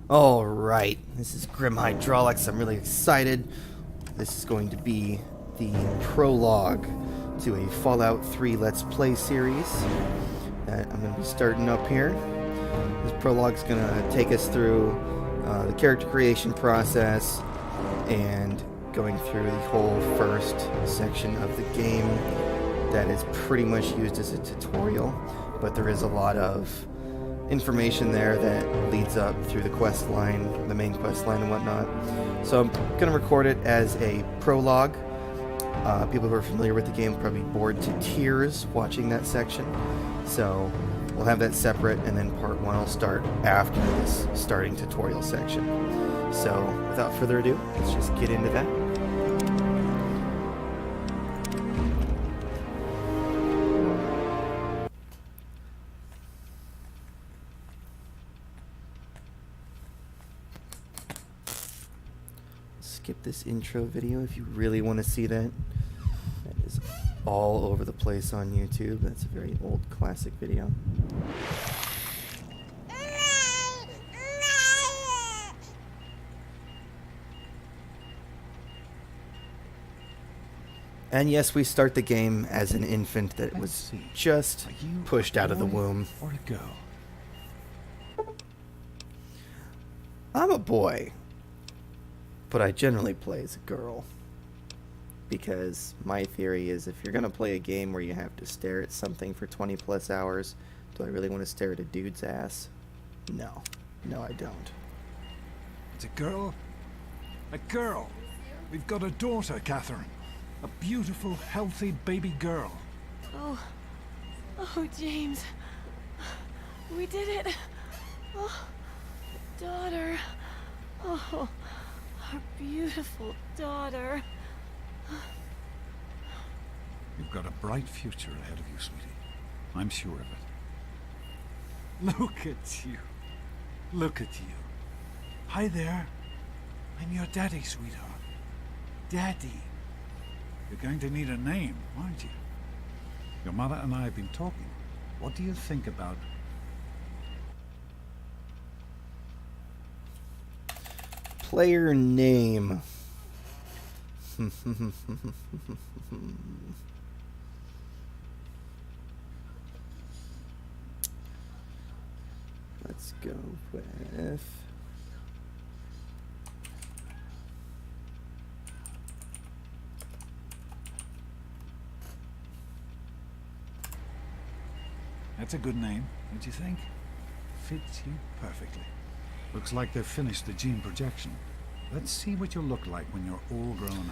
Alright, this is Grim Hydraulix. I'm really excited. This is going to be the prologue to a Fallout 3 Let's Play series that I'm going to be starting up here. This prologue is going to take us through the character creation process and going through the whole first section of the game that is pretty much used as a tutorial, but there is a lot of information there that leads up through the quest line, the main quest line and whatnot. So I'm going to record it as a prologue. People who are familiar with the game will probably be bored to tears watching that section. So we'll have that separate, and then part one will start after this starting tutorial section. So without further ado, let's just get into that. Skip this intro video if you really want to see that. That is all over the place on YouTube. That's a very old classic video. And yes, we start the game as an infant that was just pushed out of the womb. Or a girl? I'm a boy, but I generally play as a girl, because my theory is if you're going to play a game where you have to stare at something for 20 plus hours, do I really want to stare at a dude's ass? No. No, I don't. It's a girl? A girl! We've got a daughter, Catherine. A beautiful, healthy baby girl. Oh, James. We did it. Oh, daughter. Oh, our beautiful daughter. You've got a bright future ahead of you, sweetie. I'm sure of it. Look at you. Look at you. Hi there. I'm your daddy, sweetheart. Daddy. You're going to need a name, aren't you? Your mother and I have been talking. What do you think about... Player name. Let's go with... That's a good name, don't you think? Fits you perfectly. Looks like they've finished the gene projection. Let's see what you'll look like when you're all grown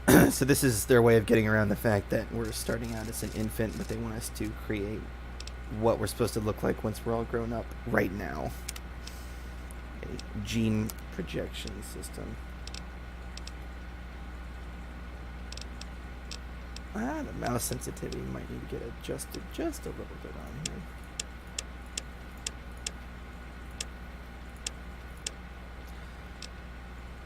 up. So this is their way of getting around the fact that we're starting out as an infant, but they want us to create what we're supposed to look like once we're all grown up right now. A gene projection system. The mouse sensitivity might need to get adjusted just a little bit on here.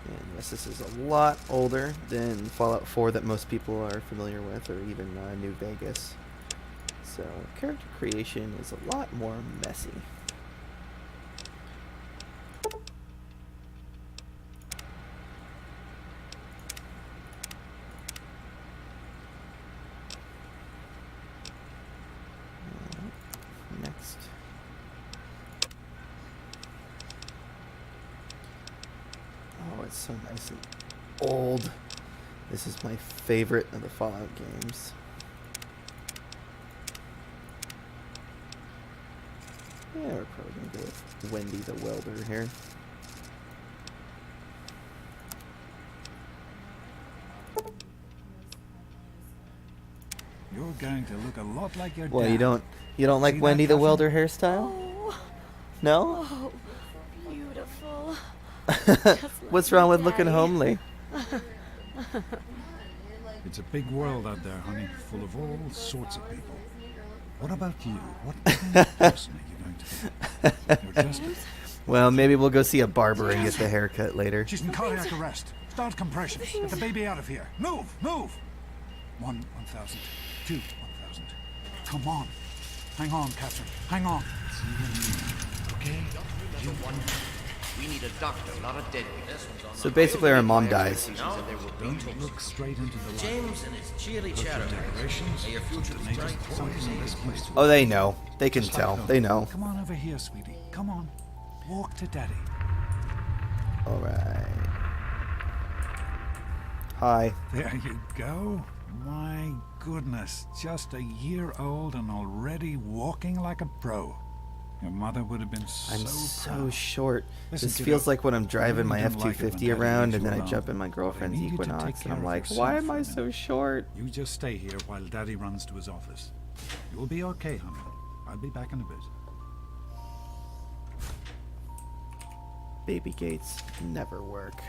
And yes, this is a lot older than Fallout 4 that most people are familiar with, or even New Vegas. So character creation is a lot more messy. Next. Oh, it's so nice and old. This is my favorite of the Fallout games. Yeah, we're probably going to go with Wendy the Welder here. You're going to look a lot like your dad. Well, you don't like See Wendy that, the Welder hairstyle? Oh, No? oh, beautiful. What's wrong with looking Daddy. homely? It's a big world out there, honey, full of all sorts of people. What about you? What kind of person are you going to be? You're just... Well, maybe we'll go see a barber and get the haircut later. She's in cardiac arrest. Start compression. Get the baby out of here. Move! Move! 1,000. 2,000. Come on. Hang on, Catherine. Hang on. It's you and me. Okay? You We need a doctor, not a deadbeat. So basically our mom dies. Don't look straight into the light. James and his cheery chatter. Decorations, May your future be bright. something in this place. Oh, they know. They can Just like tell. home. They know. Come on over here, sweetie. Come on. Walk to Daddy. Alright. Hi. There you go. My goodness, just a year old and already walking like a pro. Your mother would have been so I'm so proud. short. Listen, This kiddo, feels like when I'm I driving my really don't like it when F-250 Daddy around leaves and you then I alone. jump in my But I girlfriend's need you to take Equinox and care I'm of like, yourself why am for I a so minute. short? You just stay here while Daddy runs to his office. You'll be okay, honey. I'll be back in a bit. Baby gates never work.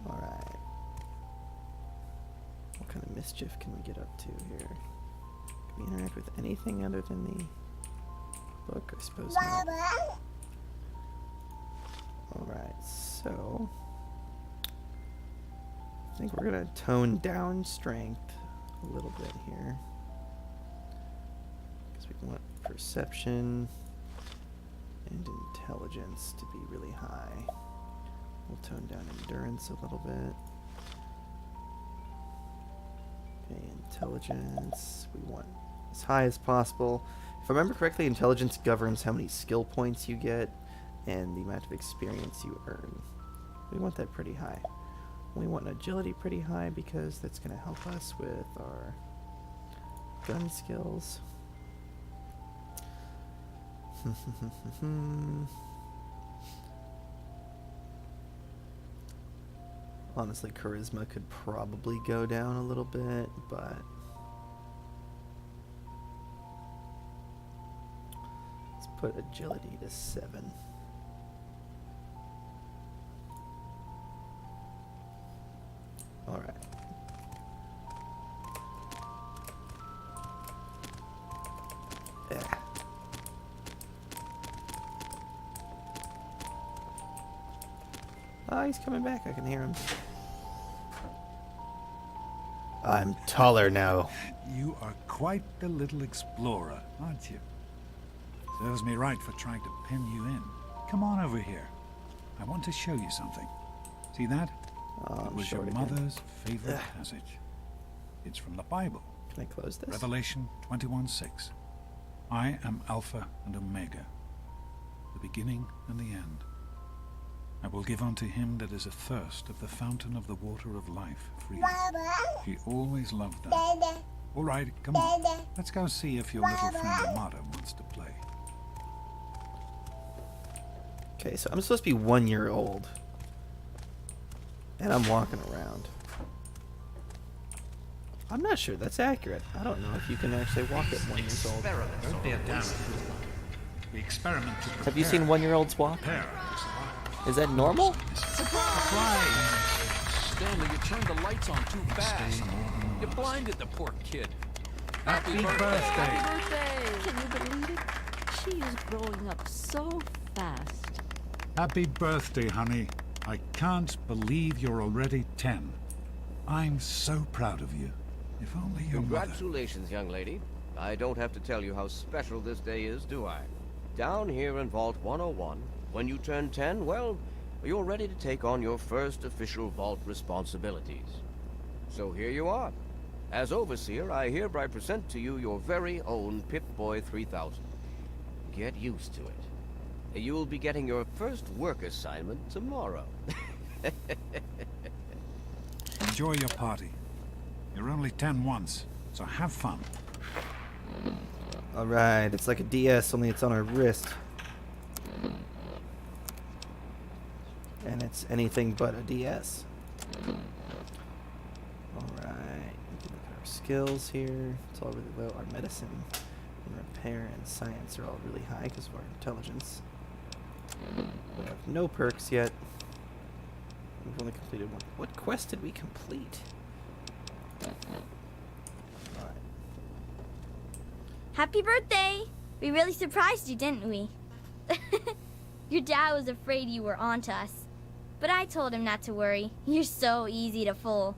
Alright. What kind of mischief can we get up to here? Can we interact with anything other than the book? I suppose not. Alright, so I think we're gonna tone down strength a little bit here. Because we want perception and intelligence to be really high. We'll tone down endurance a little bit. Okay, intelligence we want as high as possible. If I remember correctly, intelligence governs how many skill points you get and the amount of experience you earn. We want that pretty high. We want agility pretty high because that's going to help us with our gun skills. Honestly, charisma could probably go down a little bit, but let's put agility to 7. Alright. Yeah. Oh, he's coming back. I can hear him. I'm taller now. You are quite the little explorer, aren't you? Serves me right for trying to pin you in. Come on over here. I want to show you something. See that? Oh, It I'm was short your again. mother's favorite Ugh. passage. It's from the Bible, Can I close this? Revelation 21:6. I am Alpha and Omega, the beginning and the end. I will give unto him that is athirst of the fountain of the water of life freely. She always loved that. All right, come on. Let's go see if your little friend Amada wants to play. Okay, so I'm supposed to be 1 year old. And I'm walking around. I'm not sure that's accurate. I don't know if you can actually walk at 1 year old. Don't be a damn fool. The experiment to Have you seen 1 year olds walk? prepare. Is that normal? Stanley, you turned the lights on too fast. You blinded the poor kid. Happy birthday. Can you believe it? She is growing up so fast. Happy birthday, honey. I can't believe you're already 10. I'm so proud of you. If only your mother... Congratulations, young lady. I don't have to tell you how special this day is, do I? Down here in Vault 101, when you turn 10, well, you're ready to take on your first official Vault responsibilities. So here you are. As Overseer, I hereby present to you your very own Pip-Boy 3000. Get used to it. You'll be getting your first work assignment tomorrow. Enjoy your party. You're only 10 once, so have fun. Alright, it's like a DS, only it's on our wrist. And it's anything but a DS. Alright, look at our skills here. It's all really low. Our medicine and repair and science are all really high because of our intelligence. We have no perks yet. We've only completed one. What quest did we complete? Alright. Happy birthday! We really surprised you, didn't we? Your dad was afraid you were onto us. But I told him not to worry. You're so easy to fool.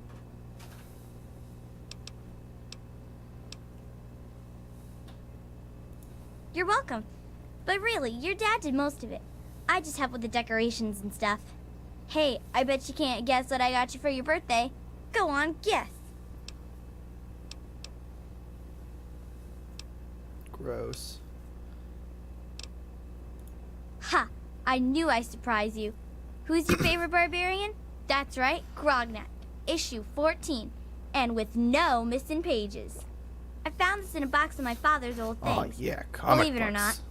You're welcome. But really, your dad did most of it. I just helped with the decorations and stuff. Hey, I bet you can't guess what I got you for your birthday. Go on, guess. Gross. Ha! I knew I'd surprise you. Who's your favorite barbarian? That's right, Grognak. Issue 14. And with no missing pages. I found this in a box of my father's old things. Oh yeah, comic Believe it or not. books.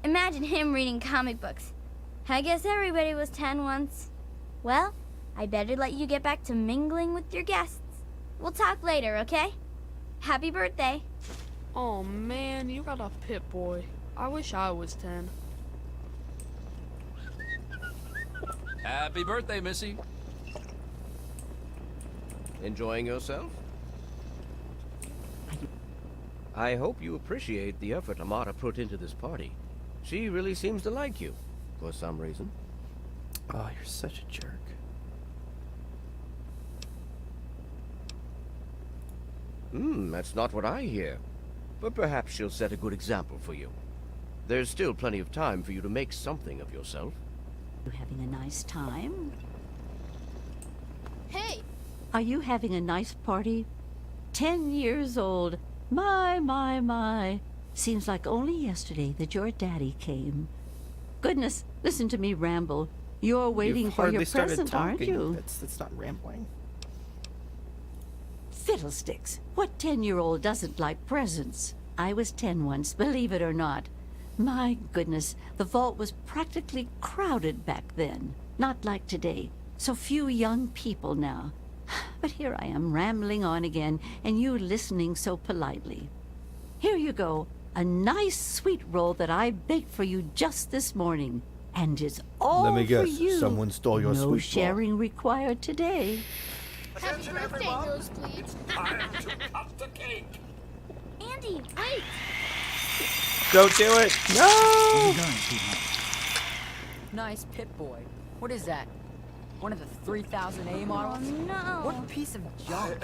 Imagine him reading comic books. I guess everybody was 10 once. Well, I better let you get back to mingling with your guests. We'll talk later, okay? Happy birthday. Oh man, you got a Pip-Boy. I wish I was 10. Happy birthday, Missy. Enjoying yourself? I hope you appreciate the effort Amata put into this party. She really seems to like you, for some reason. Oh, you're such a jerk. That's not what I hear. But perhaps she'll set a good example for you. There's still plenty of time for you to make something of yourself. You having a nice time? Hey! Are you having a nice party? 10 years old. My. Seems like only yesterday that your daddy came. Goodness, listen to me ramble. You're waiting You've for your hardly started present, aren't talking. you? That's not rambling. Fiddlesticks. What 10-year-old doesn't like presents? I was 10 once, believe it or not. My goodness, the vault was practically crowded back then. Not like today. So few young people now. But here I am rambling on again, and you listening so politely. Here you go. A nice sweet roll that I baked for you just this morning. And it's all Let me for guess, you. someone stole your no sweet roll. sharing required today. Happy birthday, Nosebleed! Andy, wait! Don't do it! How's No! it going, sweetheart? Nice Pip-Boy. What is that? One of the 3000A models? Oh, no. What a piece of junk.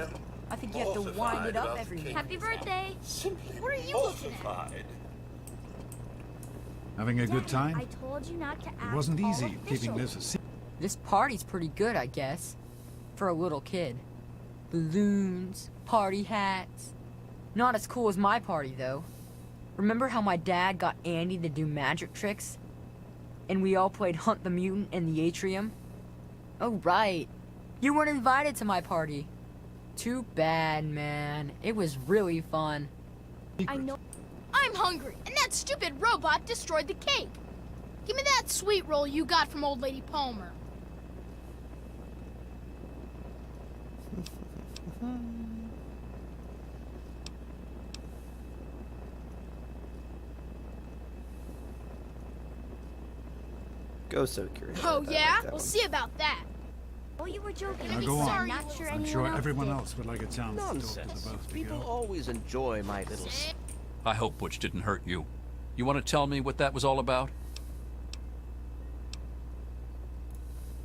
I think you have to wind it up every minute. Happy birthday. What are you looking at? Having a good Dad, time? I told you not to ask It wasn't all easy keeping officials. this a secret. This party's pretty good, I guess. For a little kid. Balloons, party hats. Not as cool as my party, though. Remember how my dad got Andy to do magic tricks? And we all played Hunt the Mutant in the atrium? Oh, right. You weren't invited to my party. Too bad, man. It was really fun. I know. I'm hungry, and that stupid robot destroyed the cake. Give me that sweet roll you got from Old Lady Palmer. Go so curious. Oh about that, yeah? I like that We'll one. see about that. Oh, you were joking. Now be go on. sorry I'm not sure I'm anyone sure else everyone did. else would like a chance to talk to Nonsense. the both of People you. always enjoy my little... I hope Butch didn't hurt you. You want to tell me what that was all about?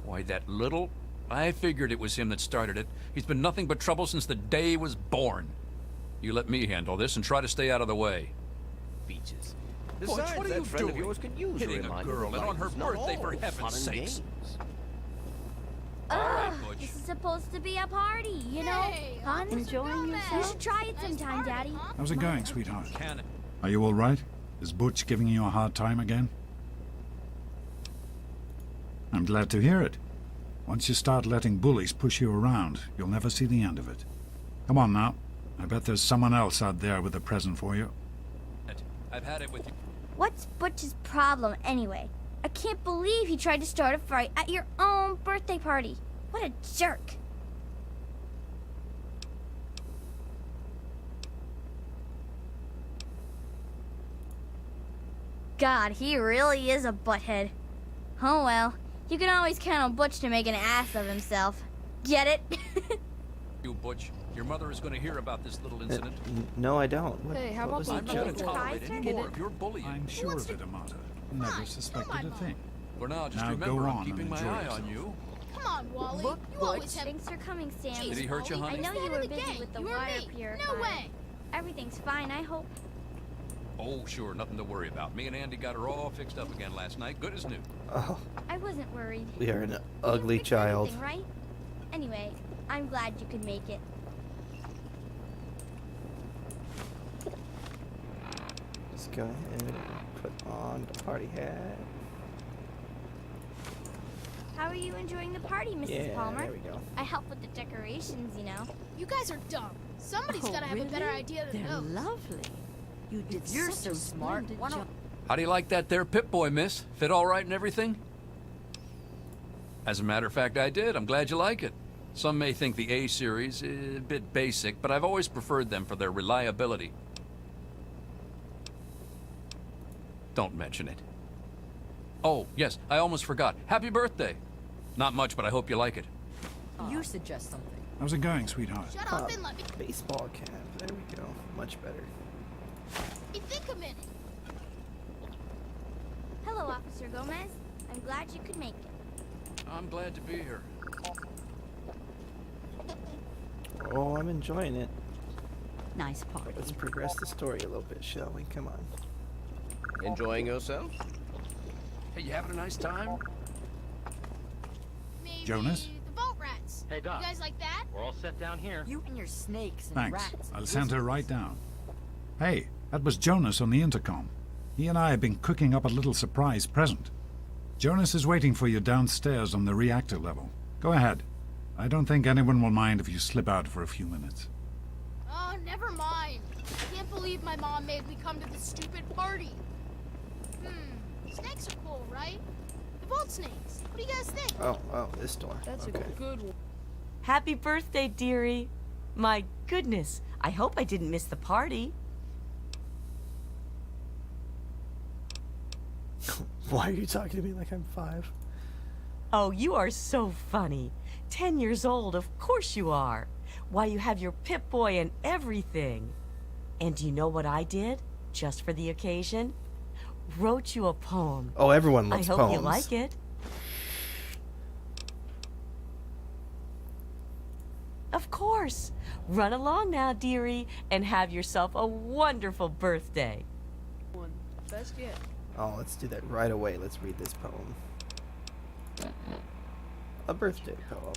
Why, that little... I figured it was him that started it. He's been nothing but trouble since the day he was born. You let me handle this and try to stay out of the way. Beaches. Butch, Besides, what are that you friend of doing? yours could use Hitting a reminder girl that and on her life is not birthday, for all heaven's fun and sakes. games. Ugh, Butch. this is supposed to be a party, you know? Hey, Fun, enjoying yourself. You should try it Nice sometime, party, Daddy. huh? How's it going, sweetheart? Can it? Are you all right? Is Butch giving you a hard time again? I'm glad to hear it. Once you start letting bullies push you around, you'll never see the end of it. Come on now. I bet there's someone else out there with a present for you. I've had it with you. What's Butch's problem, anyway? I can't believe he tried to start a fight at your own birthday party. What a jerk. God, he really is a butthead. Oh well, you can always count on Butch to make an ass of himself. Get it? You, Butch. Your mother is going to hear about this little incident. No, I don't. What, Hey, how what about was I'm the not going joke? to tolerate Surprised any her? more of your bullying. I'm sure of it, Amata. Never suspected a thing. For now, just Now remember, go I'm on keeping and my enjoy eye yourself. on you. Come on, Wally. Look, you Butch. always have... Thanks for coming, Sam. Did he hurt you, Wally. I honey? know Instead you of were the busy gang, with the you or water me. purifier. No way. Everything's fine, I hope. Oh, sure, nothing to worry about. Me and Andy got her all fixed up again last night, good as new. Oh, I wasn't worried. we are an You ugly fixed child. everything, right? Anyway, I'm glad you could make it. Let's go ahead and put on the party hat. How are you enjoying the party, Mrs. Yeah, Palmer? there we go. I help with the decorations, you know. You guys are dumb. Somebody's gotta have a better really? idea than They're those. lovely. You did If you're such a so smart, splendid why don't- job. How do you like that there Pip-Boy, miss? Fit all right and everything? As a matter of fact, I did. I'm glad you like it. Some may think the A series is a bit basic, but I've always preferred them for their reliability. Don't mention it. Oh, yes, I almost forgot. Happy birthday. Not much, but I hope you like it. You suggest something. How's it going, sweetheart? Shut up and let me. Baseball cap. There we go. Much better. Hey, think a minute. Hello, Officer Gomez. I'm glad you could make it. I'm glad to be here. Oh, I'm enjoying it. Nice party. Let's progress the story a little bit, shall we? Come on. Enjoying yourself? Hey, you having a nice time? Maybe Jonas? the boat rats. Hey, Doc. You guys like that? We're all set down here. You and your snakes and Thanks. rats. I'll and send her wizards. right down. Hey, that was Jonas on the intercom. He and I have been cooking up a little surprise present. Jonas is waiting for you downstairs on the reactor level. Go ahead. I don't think anyone will mind if you slip out for a few minutes. Oh, never mind. I can't believe my mom made me come to this stupid party. Snakes are cool, right? The vault snakes. What do you guys think? Oh, this door. Okay. good one. Happy birthday, dearie. My goodness, I hope I didn't miss the party. Why are you talking to me like I'm 5? Oh, you are so funny. 10 years old, of course you are. Why, you have your Pip-Boy and everything. And do you know what I did, just for the occasion? Wrote you a poem. Oh, everyone I loves hope poems. you like it. Of course. Run along now, dearie, and have yourself a wonderful birthday. Best yet. Oh, let's do that right away. Let's read this poem. A birthday poem.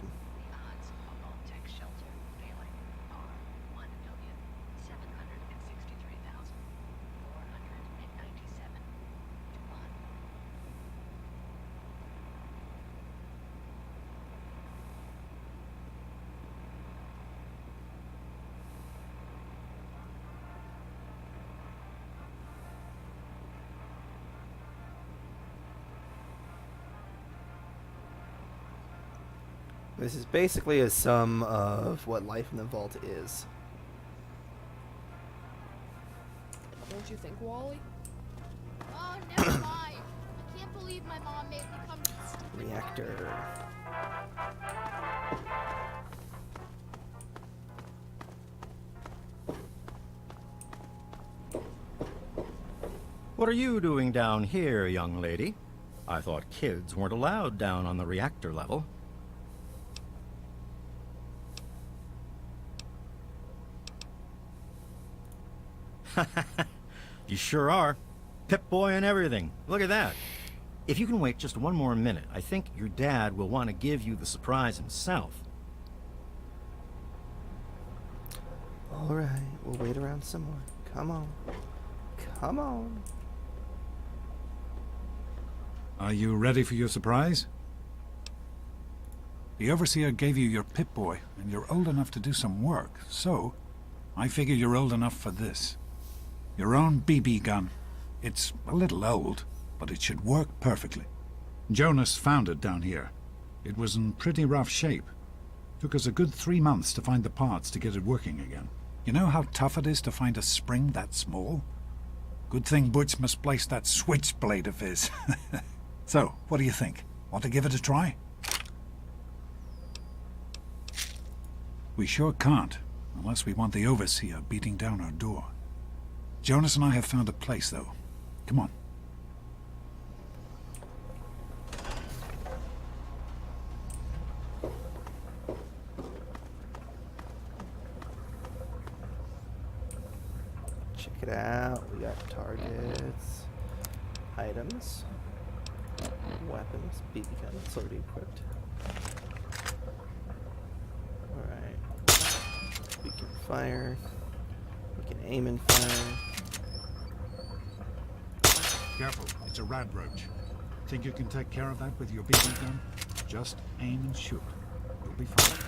This is basically a sum of what life in the vault is. Don't you think, Wally? Oh, never mind. I can't believe my mom made me come to this stupid Reactor. What are you doing down here, young lady? I thought kids weren't allowed down on the reactor level. You sure are. Pip-Boy and everything. Look at that. If you can wait just one more minute, I think your dad will want to give you the surprise himself. Alright, we'll wait around some more. Come on. Come on. Are you ready for your surprise? The Overseer gave you your Pip-Boy, and you're old enough to do some work, so I figure you're old enough for this. Your own BB gun. It's a little old, but it should work perfectly. Jonas found it down here. It was in pretty rough shape. Took us a good 3 months to find the parts to get it working again. You know how tough it is to find a spring that small? Good thing Butch misplaced that switchblade of his. So, what do you think? Want to give it a try? We sure can't, unless we want the Overseer beating down our door. Jonas and I have found a place, though. Come on. Check check it out. We got targets, items, weapons, BB gun. It's already equipped. Alright. We can fire. We can aim and fire. Careful, it's a rad roach. Think you can take care of that with your BB gun? Just aim and shoot. You'll be fine.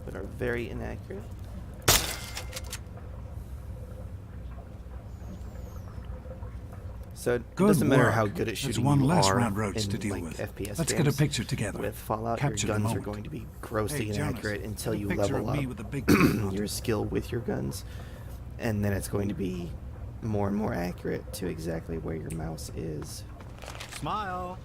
But are very inaccurate. So it Good doesn't matter work. how good at There's shooting one you less are rad roach in to deal like with. FPS Let's get a games. picture together. With Fallout, Capture the your guns are moment. going to be grossly Hey, Jonas, inaccurate until take a you picture level of me up with a big donut. your skill with your guns, and then it's going to be more and more accurate to exactly where your mouse is. Smile.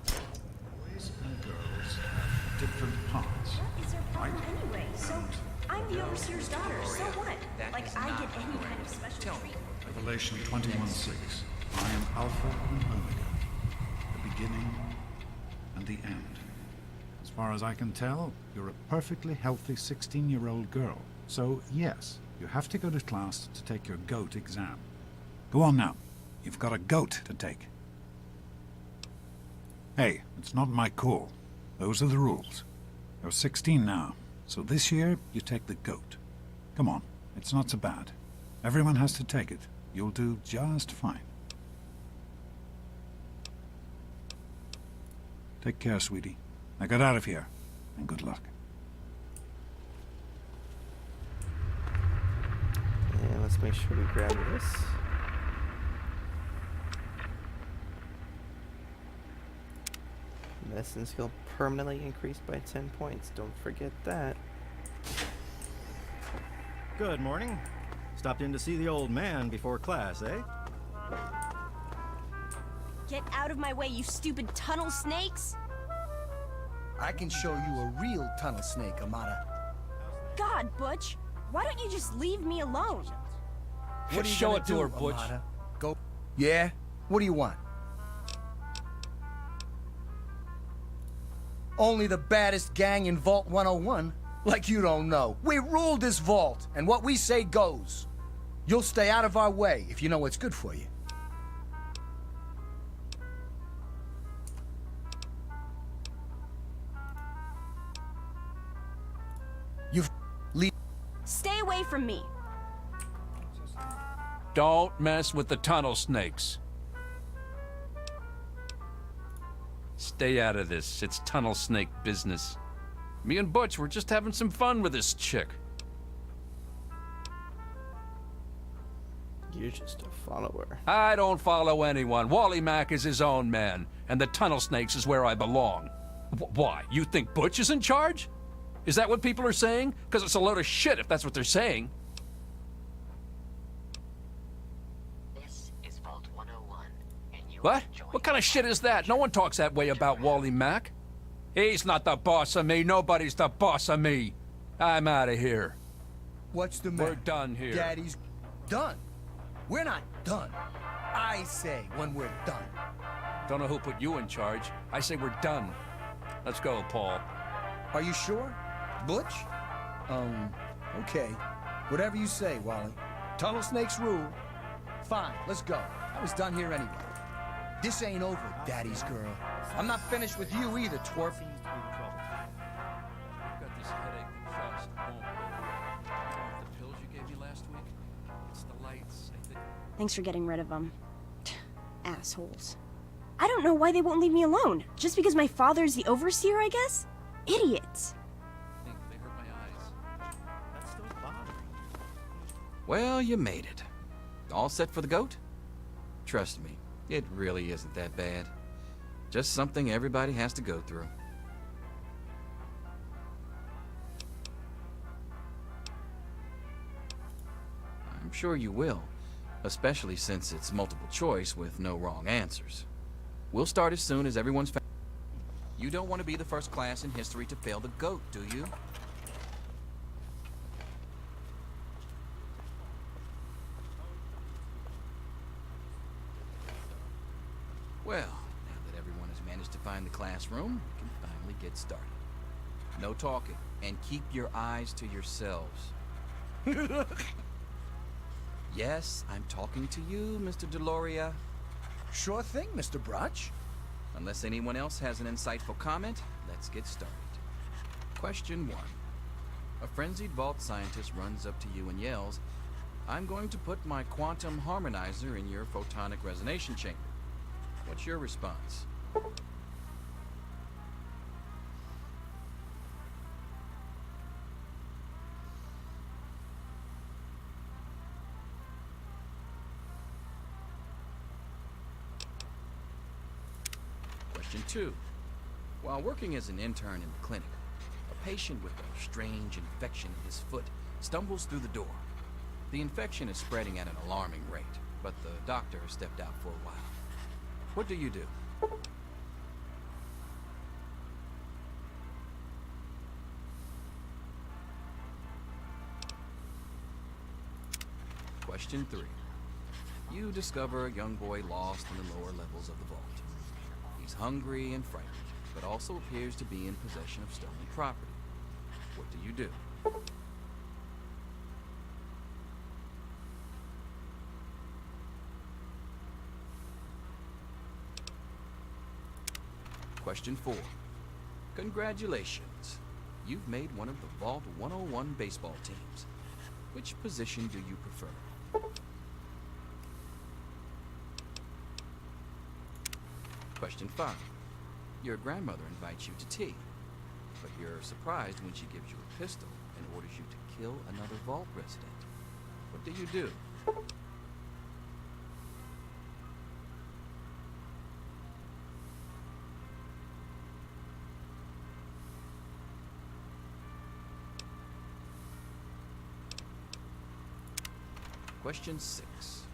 Boys and girls have different parts. What is her problem Right. anyway? So, I'm the overseer's daughter, so what? Like, I get any kind of special treatment. Revelation 21:6. I am Alpha and Omega, the beginning and the end. As far as I can tell, you're a perfectly healthy 16-year-old girl. So, yes, you have to go to class to take your GOAT exam. Go on now. You've got a GOAT to take. Hey, it's not my call. Those are the rules. You're 16 now, so this year you take the GOAT. Come on, it's not so bad. Everyone has to take it. You'll do just fine. Take care, sweetie. Now get out of here, and good luck. And let's make sure we grab this. Medicine skill permanently increased by 10 points. Don't forget that. Good morning. Stopped in to see the old man before class, eh? Get out of my way, you stupid tunnel snakes! I can show you a real tunnel snake, Amata. God, Butch, why don't you just leave me alone? What are you Show gonna it to do, her, Butch. Amata? Go. Yeah? What do you want? Only the baddest gang in Vault 101? Like you don't know. We rule this vault, and what we say goes. You'll stay out of our way if you know what's good for you. You've... Stay away from me. Don't mess with the tunnel snakes. Stay out of this. It's tunnel snake business. Me and Butch were just having some fun with this chick. You're just a follower. I don't follow anyone. Wally Mack is his own man, and the tunnel snakes is where I belong. Why? You think Butch is in charge? Is that what people are saying? Because it's a load of shit if that's what they're saying. This is Vault 101, and you What? What kind of shit is that? No one talks that way about Wally Mack. He's not the boss of me. Nobody's the boss of me. I'm out of here. What's the matter? We're done here. Daddy's done. We're not done. I say when we're done. Don't know who put you in charge. I say we're done. Let's go, Paul. Are you sure? Butch? Okay. Whatever you say, Wally. Tunnel snakes rule. Fine, let's go. I was done here anyway. This ain't over, Daddy's girl. I'm not finished with you either, twerp. I've got this headache that just won't go away. The pills you gave me last week? It's the lights. I think. Thanks for getting rid of them. Assholes. I don't know why they won't leave me alone. Just because my father's the overseer, I guess? Idiots. They hurt my eyes. That's still bothering. Well, you made it. All set for the GOAT? Trust me, it really isn't that bad. Just something everybody has to go through. I'm sure you will, especially since it's multiple choice with no wrong answers. We'll start as soon as everyone's found. You don't want to be the first class in history to fail the GOAT, do you? Well, now that everyone has managed to find the classroom, we can finally get started. No talking, and keep your eyes to yourselves. Yes, I'm talking to you, Mr. Deloria. Sure thing, Mr. Brutch. Unless anyone else has an insightful comment, let's get started. Question 1. A frenzied vault scientist runs up to you and yells, "I'm going to put my quantum harmonizer in your photonic resonance chamber." What's your response? Question 2. While working as an intern in the clinic, a patient with a strange infection in his foot stumbles through the door. The infection is spreading at an alarming rate, but the doctor has stepped out for a while. What do you do? Question 3. You discover a young boy lost in the lower levels of the vault. He's hungry and frightened, but also appears to be in possession of stolen property. What do you do? Question 4. Congratulations. You've made one of the Vault 101 baseball teams. Which position do you prefer? Question 5. Your grandmother invites you to tea, but you're surprised when she gives you a pistol and orders you to kill another vault resident. What do you do? Question 6.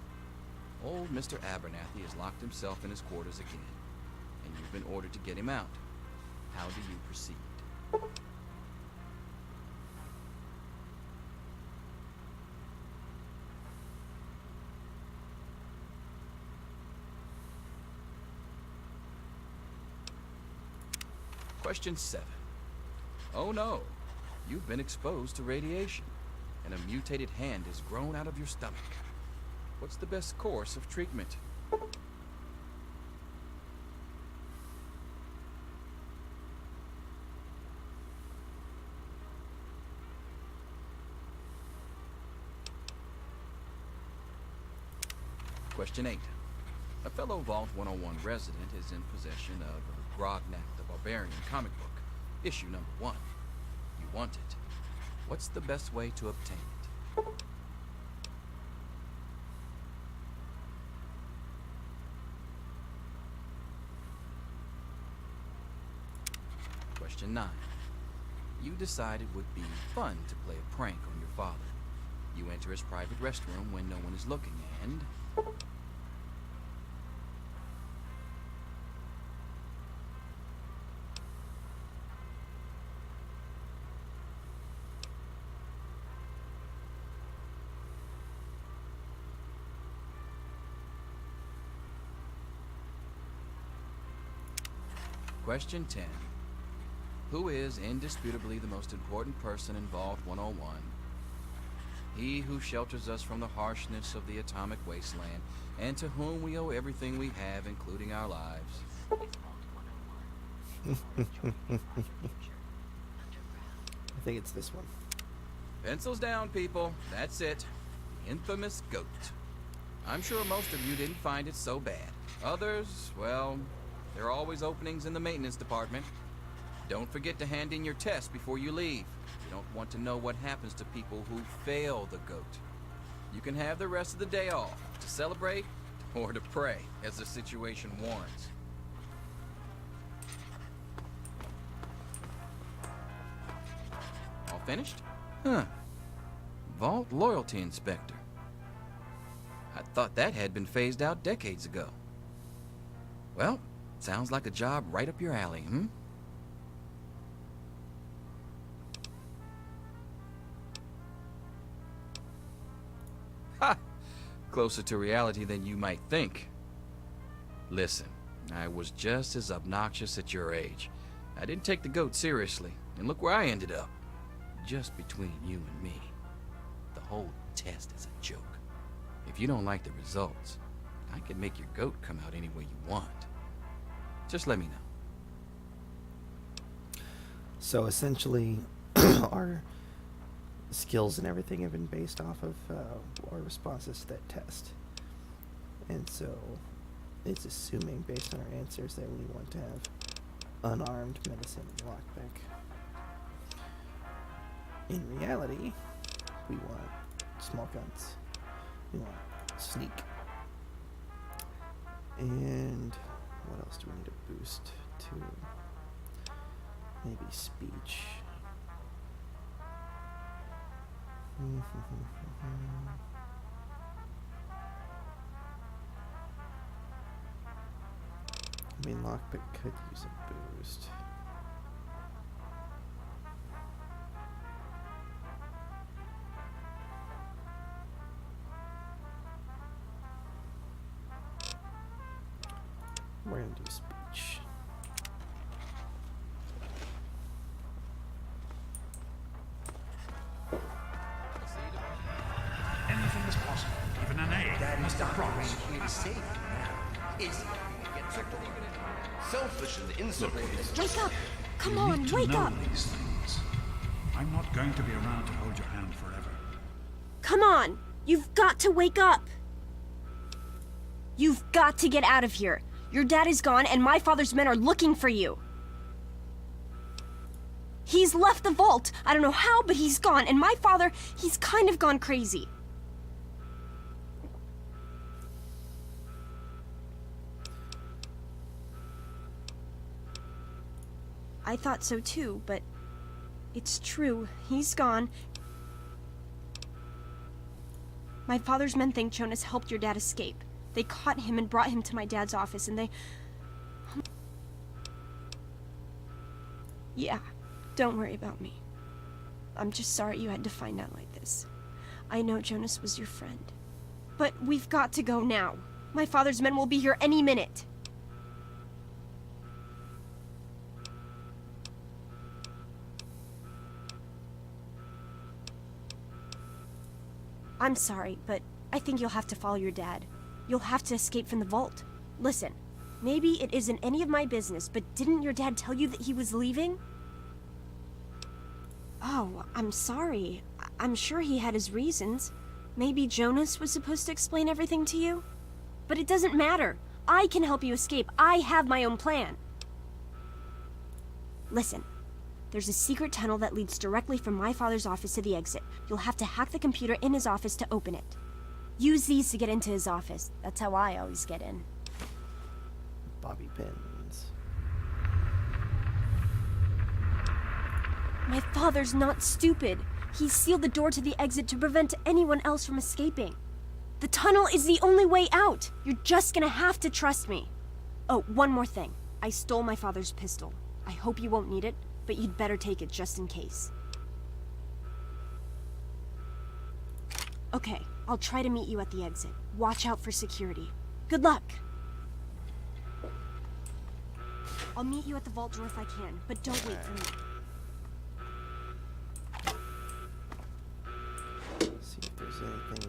Old Mr. Abernathy has locked himself in his quarters again, and you've been ordered to get him out. How do you proceed? Question 7. Oh no, you've been exposed to radiation, and a mutated hand has grown out of your stomach. What's the best course of treatment? Question 8. A fellow Vault 101 resident is in possession of Grognak the Barbarian comic book, issue number 1. You want it. What's the best way to obtain it? Question 9. You decide it would be fun to play a prank on your father. You enter his private restroom when no one is looking and... Question 10. Who is indisputably the most important person in Vault 101? He who shelters us from the harshness of the atomic wasteland, and to whom we owe everything we have, including our lives. I think it's this one. Pencils down, people. That's it. The infamous goat. I'm sure most of you didn't find it so bad. Others, well, there are always openings in the maintenance department. Don't forget to hand in your test before you leave. You don't want to know what happens to people who fail the goat. You can have the rest of the day off to celebrate or to pray as the situation warrants. All finished? Huh. Vault Loyalty Inspector. I thought that had been phased out decades ago. Well, sounds like a job right up your alley, hmm? Ha! Closer to reality than you might think. Listen, I was just as obnoxious at your age. I didn't take the goat seriously, And look where I ended up. Just between you and me. The whole test is a joke. If you don't like the results, I can make your goat come out any way you want. Just let me know. So essentially, our skills and everything have been based off of our responses to that test. And so it's assuming, based on our answers, that we want to have unarmed medicine and lockpick. In reality, we want small guns. We want sneak. And what else do we need to boost to? Maybe speech. I mean, lockpick could use a boost. We're gonna do speech. Anything is possible, even an A. Daddy's doctor ain't here to save you now, is he? Selfish and insubordinate. Wake up! Come You on, need to wake know up! these things. I'm not going to be around to hold your hand forever. Come on! You've got to wake up! You've got to get out of here. Your dad is gone, and my father's men are looking for you. He's left the vault. I don't know how, but he's gone, and my father, he's kind of gone crazy. I thought so too, but it's true. He's gone. My father's men think Jonas helped your dad escape. They caught him and brought him to my dad's office, and they... Yeah, don't worry about me. I'm just sorry you had to find out like this. I know Jonas was your friend. But we've got to go now. My father's men will be here any minute. I'm sorry, but I think you'll have to follow your dad. You'll have to escape from the vault. Listen, maybe it isn't any of my business, but didn't your dad tell you that he was leaving? Oh, I'm sorry. I'm sure he had his reasons. Maybe Jonas was supposed to explain everything to you? But it doesn't matter. I can help you escape. I have my own plan. Listen, there's a secret tunnel that leads directly from my father's office to the exit. You'll have to hack the computer in his office to open it. Use these to get into his office. That's how I always get in. Bobby pins. My father's not stupid. He sealed the door to the exit to prevent anyone else from escaping. The tunnel is the only way out. You're just gonna have to trust me. Oh, one more thing. I stole my father's pistol. I hope you won't need it, but you'd better take it just in case. Okay, I'll try to meet you at the exit. Watch out for security. Good luck! I'll meet you at the vault door if I can, but don't wait for me. See if there's anything we can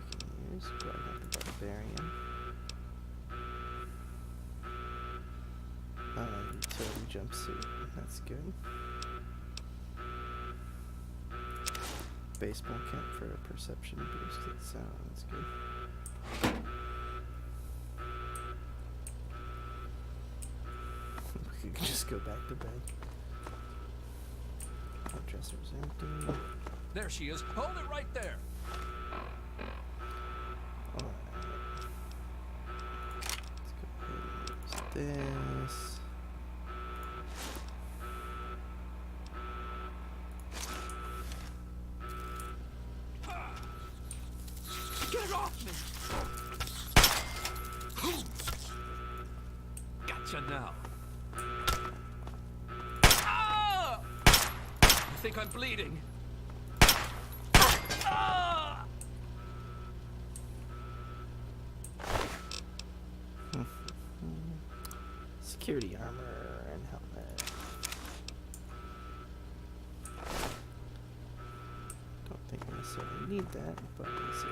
use. Right at the barbarian. Utility jumpsuit. That's good. Baseball cap for a perception boost. That's good. We can just go back to bed. My dresser's empty. There she is. Hold it right there. Alright. Let's go ahead and use this. Get off me! Gotcha now. Ah! You think I'm bleeding? Ah! Security armor and helmet. need that, but we'll see.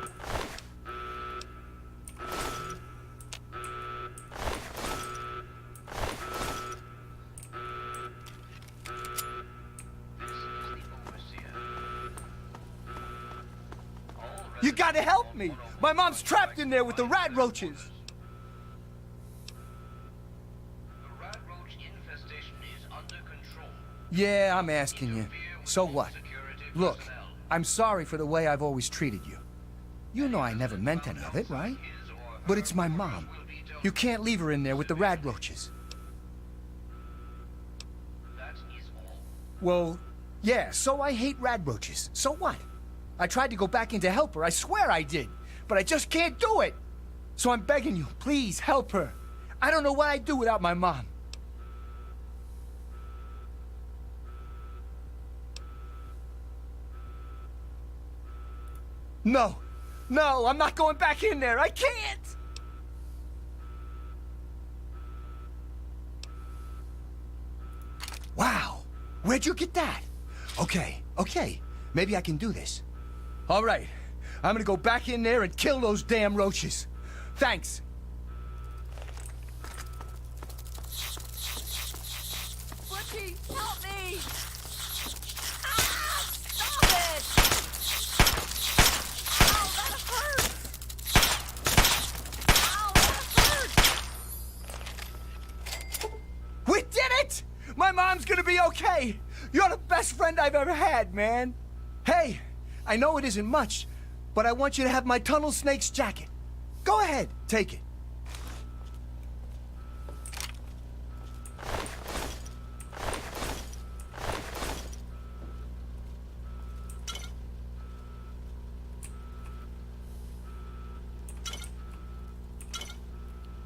You gotta help me! My mom's trapped in there with the rat roaches! The rat roach infestation is under control. Yeah, I'm asking you. So what? Look, I'm sorry for the way I've always treated you. You know I never meant any of it, right? But it's my mom. You can't leave her in there with the rat roaches. That is all. Well, yeah, so I hate rat roaches. So what? I tried to go back in to help her, I swear I did. But I just can't do it. So I'm begging you, please help her. I don't know what I'd do without my mom. No, no, I'm not going back in there. I can't. Wow, where'd you get that? Okay, maybe I can do this. All right, I'm gonna go back in there and kill those damn roaches. Thanks. Butchie, help me! Ah! Stop it! Ow, that hurts! Ow, that hurts! We did it! My mom's gonna be okay. You're the best friend I've ever had, man. Hey, I know it isn't much, but I want you to have my tunnel snake's jacket. Go ahead, take it.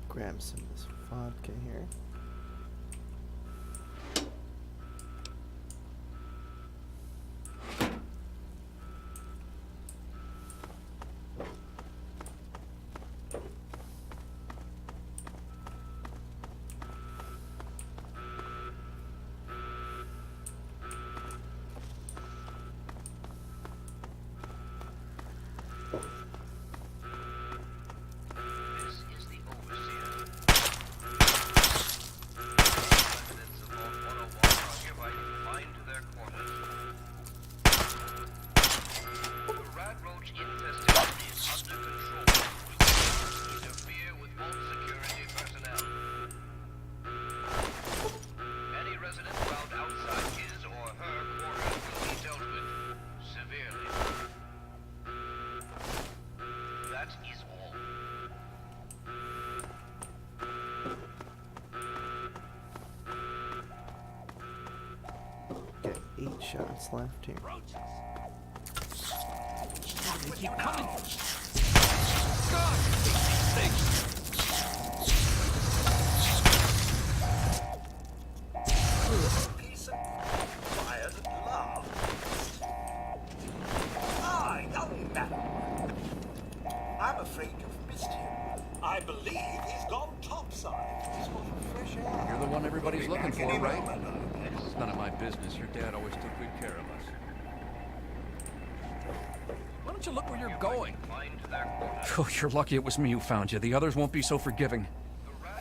Grab some of this vodka here. Got 8 shots left here. They keep coming. God, these things. Peace and quiet at last. Ah, young man. I'm afraid you've missed him. I believe he's gone topside for a spot of fresh air. You're the one everybody's looking for, right? It's none of my business. Your dad always took good care of us. Why don't you look where you're going? Oh, you're lucky it was me who found you. The others won't be so forgiving.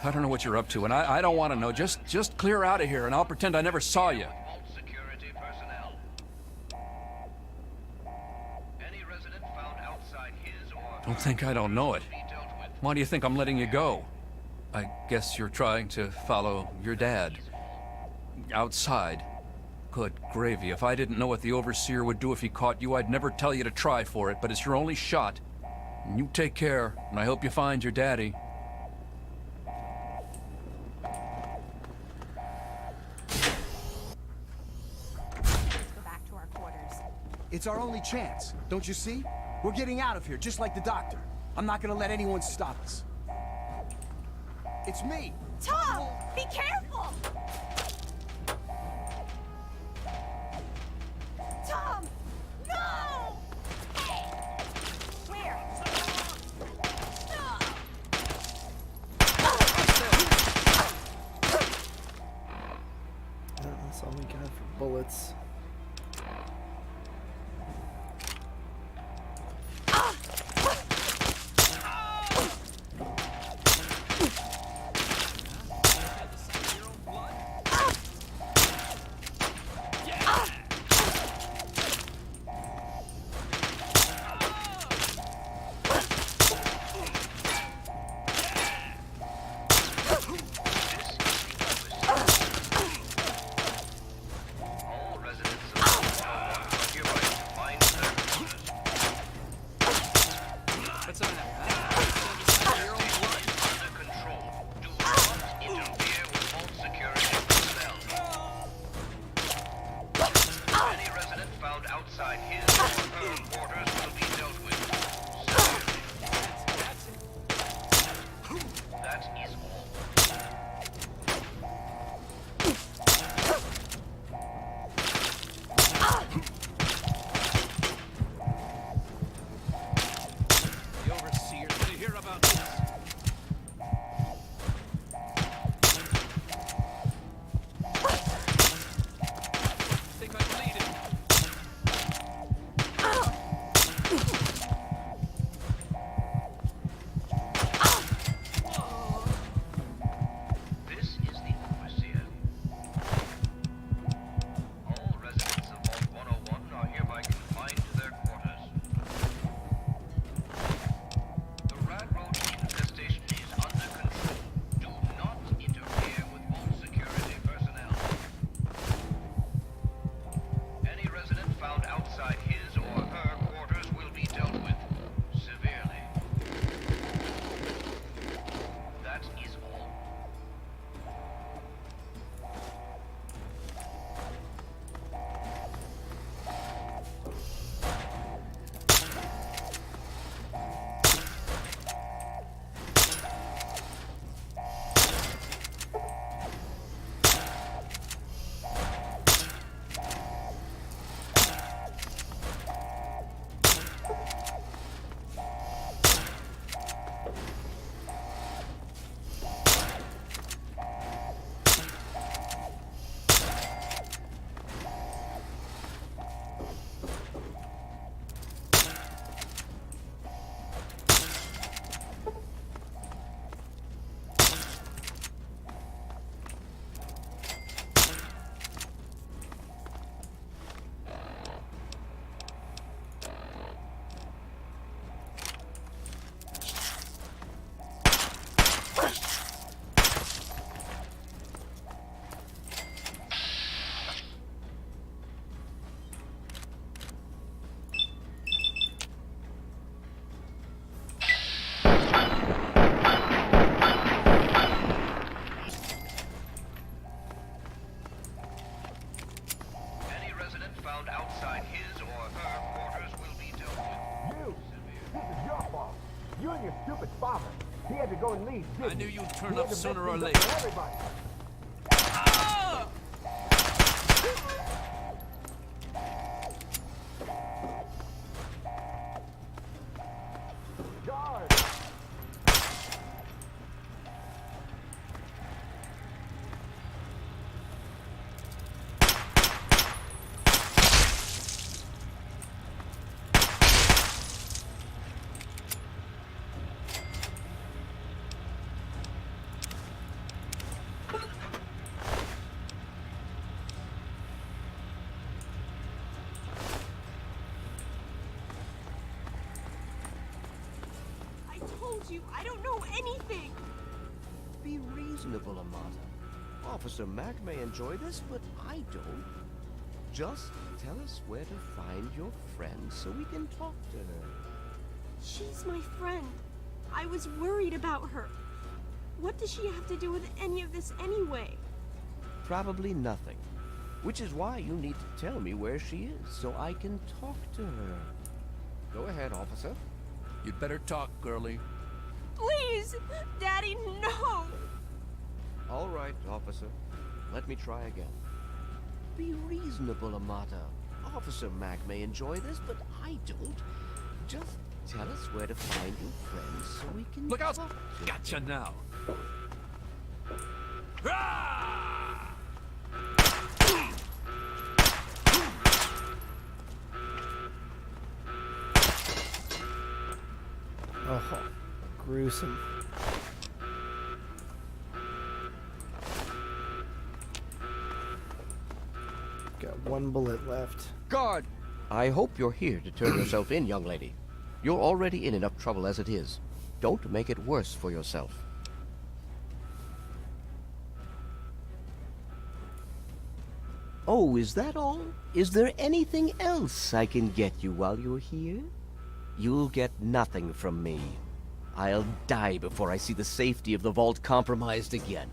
I don't know what you're up to, and I don't want to know. Just clear out of here, and I'll pretend I never saw you. Don't think I don't know it. Why do you think I'm letting you go? I guess you're trying to follow your dad. Outside. Good gravy. If I didn't know what the Overseer would do if he caught you, I'd never tell you to try for it, but it's your only shot. And you take care, and I hope you find your daddy. It's our only chance, don't you see? We're getting out of here, just like the doctor. I'm not gonna let anyone stop us. It's me! Tom! Be careful! Tom! No! Where? That's all we got for bullets. You and your stupid father. He had to go and leave, didn't I knew he? you'd turn He had up to sooner mess or things up later. for everybody. Guard! I told you, I don't know anything. Be reasonable, Amata. Officer Mac may enjoy this, but I don't. Just tell us where to find your friend so we can talk to her. She's my friend. I was worried about her. What does she have to do with any of this anyway? Probably nothing. Which is why you need to tell me where she is so I can talk to her. Go ahead, officer. You'd better talk, girlie. Please! Daddy, no! All right, officer. Let me try again. Be reasonable, Amata. Officer Mac may enjoy this, but I don't. Just tell us where to find your friends so we can Look out! talk to Gotcha now. Oh, gruesome. Got one bullet left. Guard! I hope you're here to turn yourself in, young lady. You're already in enough trouble as it is. Don't make it worse for yourself. Oh, is that all? Is there anything else I can get you while you're here? You'll get nothing from me. I'll die before I see the safety of the vault compromised again.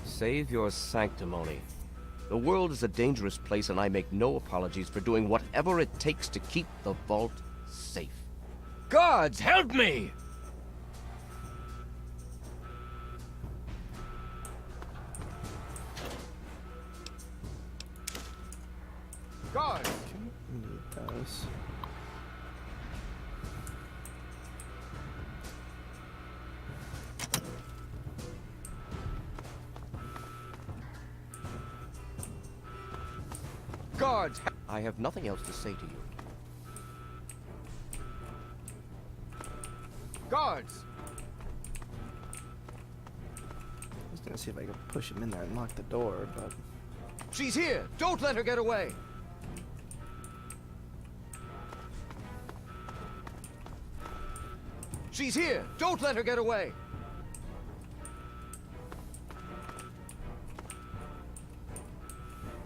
Save your sanctimony. The world is a dangerous place, and I make no apologies for doing whatever it takes to keep the vault safe. Guards, help me! Guards! We need those. Guards! I have nothing else to say to you. Guards! I was gonna see if I could push him in there and lock the door, but... She's here! Don't let her get away! She's here! Don't let her get away!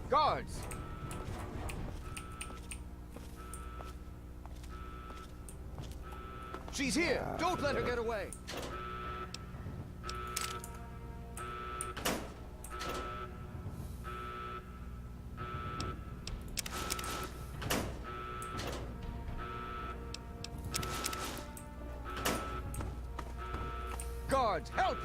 Guards! She's here! Don't let her get away! Guards, help!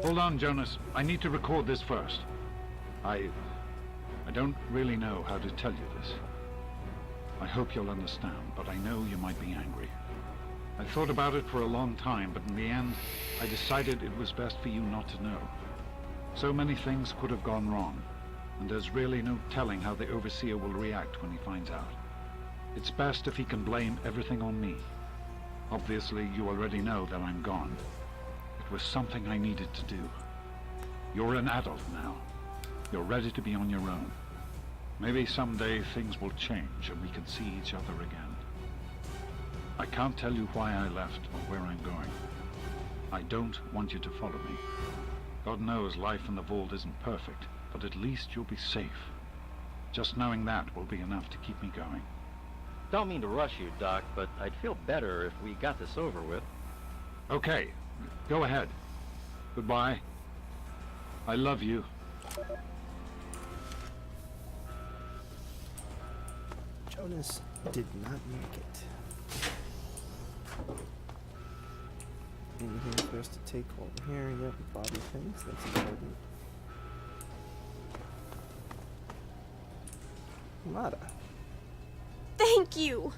Hold on, Jonas. I need to record this first. I don't really know how to tell you this. I hope you'll understand, but I know you might be angry. I thought about it for a long time, but in the end, I decided it was best for you not to know. So many things could have gone wrong, and there's really no telling how the Overseer will react when he finds out. It's best if he can blame everything on me. Obviously, you already know that I'm gone. It was something I needed to do. You're an adult now. You're ready to be on your own. Maybe someday things will change and we can see each other again. I can't tell you why I left or where I'm going. I don't want you to follow me. God knows life in the vault isn't perfect, but at least you'll be safe. Just knowing that will be enough to keep me going. Don't mean to rush you, Doc, but I'd feel better if we got this over with. Okay, go ahead. Goodbye. I love you. Jonas did not make it. Anything for us to take over here? Yep, bobby pins. That's important. Mata. Thank you!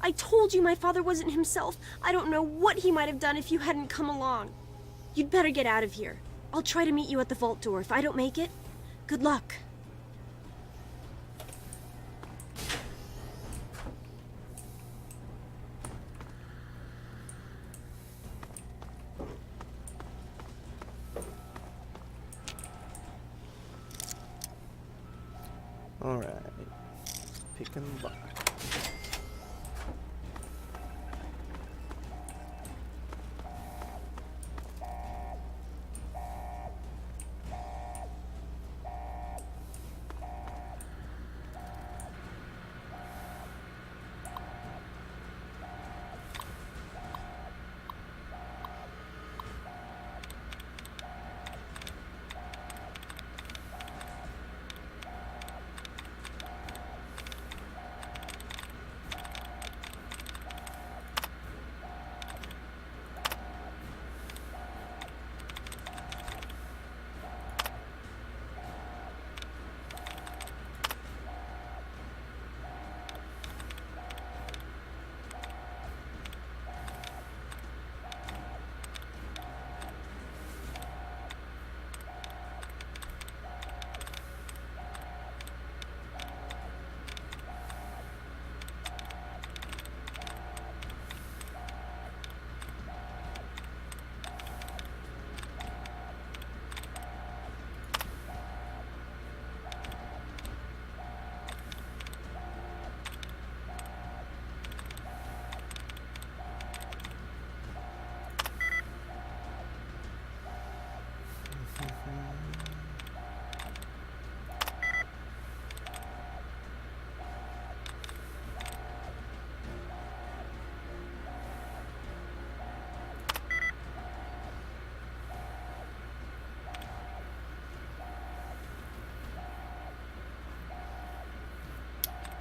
I told you my father wasn't himself. I don't know what he might have done if you hadn't come along. You'd better get out of here. I'll try to meet you at the vault door. If I don't make it, good luck. Alright. Pick and lock.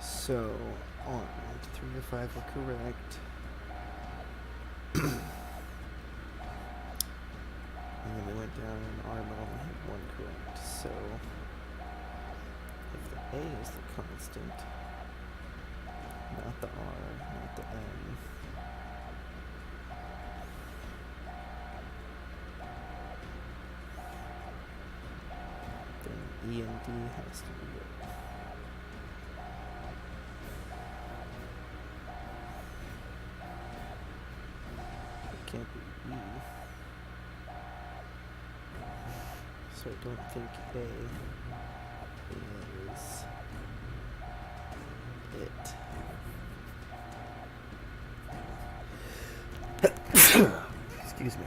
So, on 3 to 5 were correct. And then we went down in R model and had 1 correct. So, if the A is the constant, not the R, not the M. Then E and D has to be good. Can't be E. So I don't think A is it. Excuse me.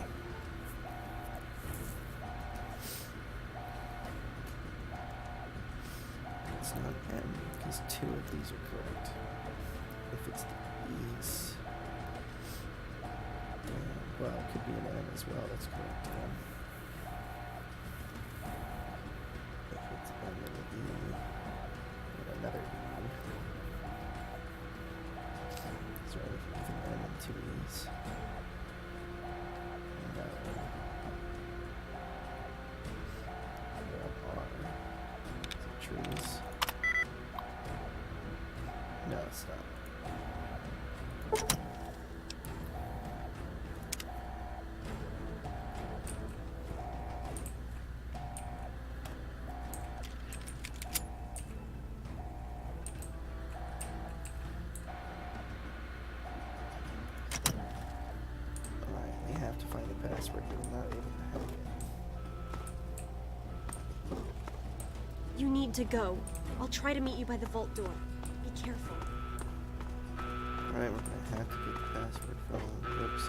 It's not M because 2 of these are correct. If it's the E's. Well, it could be an M as well, that's correct, yeah. If it's M and an E, and another E. That's right, with an M and 2 E's. No. R. Is it trees? No, it's not. Password, but I'm not able to hack it. You need to go. I'll try to meet you by the vault door. Be careful. Alright, we're gonna have to get the password from Oops,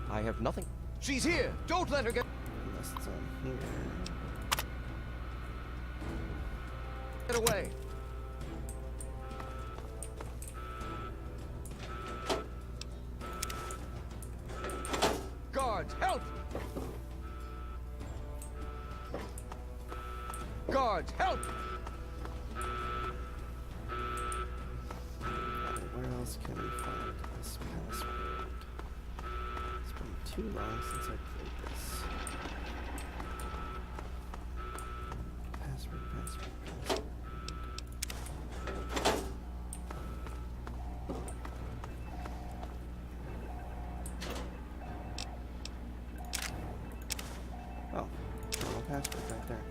I have nothing. She's here! Don't let her get... Unless it's on here. Get away! Guards, help! Guards, help! Where else can we find this password? It's been too long since I played this. Password. Oh, no password right there.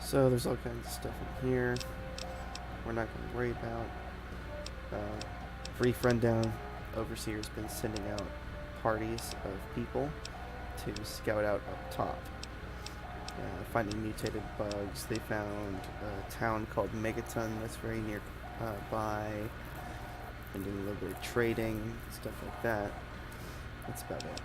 So there's all kinds of stuff in here we're not going to worry about. Brief rundown. Overseer's been sending out parties of people to scout out up top. Finding mutated bugs. They found a town called Megaton that's very near by. And doing a little bit of trading, stuff like that. That's about it.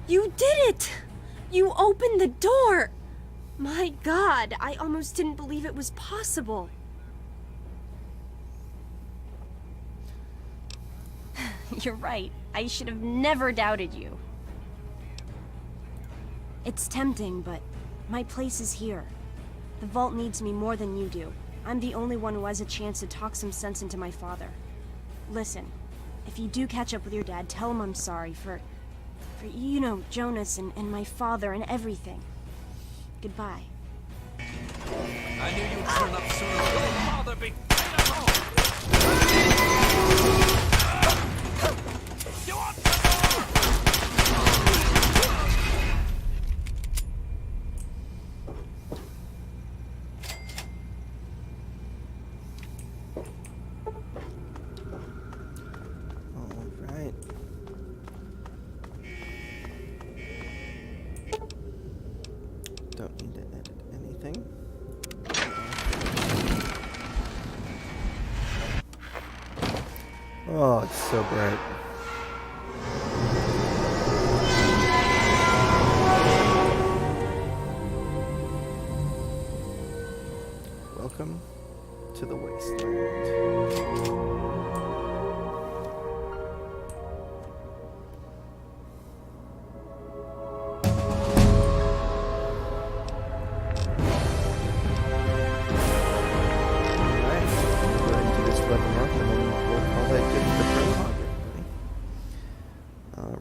You did it! You opened the door! My God, I almost didn't believe it was possible. You're right. I should have never doubted you. It's tempting, but my place is here. The vault needs me more than you do. I'm the only one who has a chance to talk some sense into my father. Listen, if you do catch up with your dad, tell him I'm sorry for you know, Jonas and my father and everything. Goodbye. I knew you'd turn up sooner. Your father be... You want Alright. Don't need to edit anything. Oh, it's so bright. Welcome to the wasteland.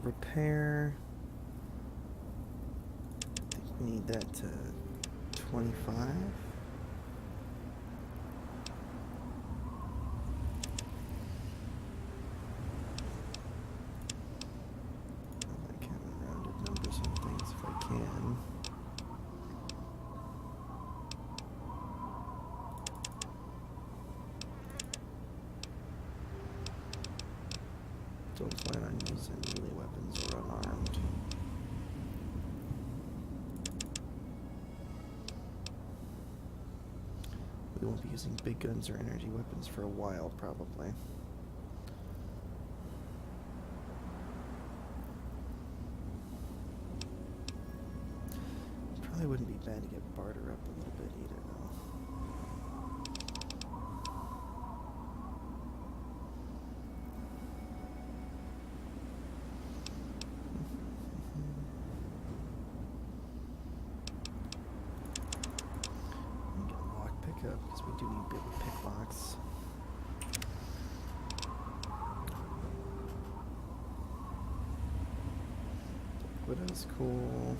Repair. I think we need that to 25. I can rounded numbers on things if I can. Don't plan on using melee weapons or unarmed. We won't be using big guns or energy weapons for a while, probably. Probably wouldn't be bad to get barter up a little bit either, though. Get a lock pickup because we do need a bit of pick locks. Widow's cool.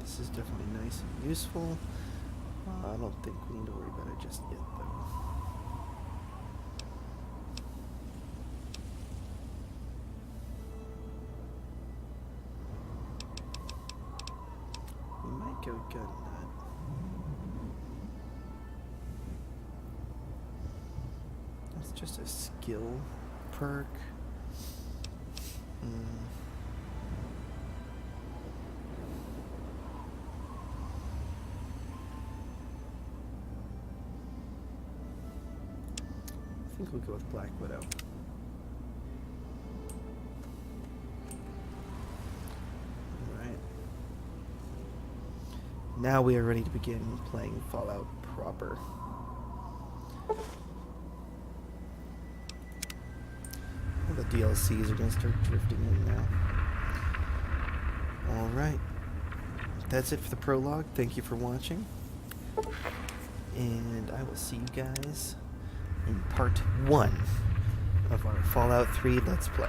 This is definitely nice and useful. I don't think we need to worry about it just yet, though. We might go gun nut. That's just a skill perk. I think we'll go with Black Widow. Alright. Now we are ready to begin playing Fallout proper. All the DLCs are going to start drifting in now. Alright. That's it for the prologue. Thank you for watching. And I will see you guys in part 1 of our Fallout 3 Let's Play.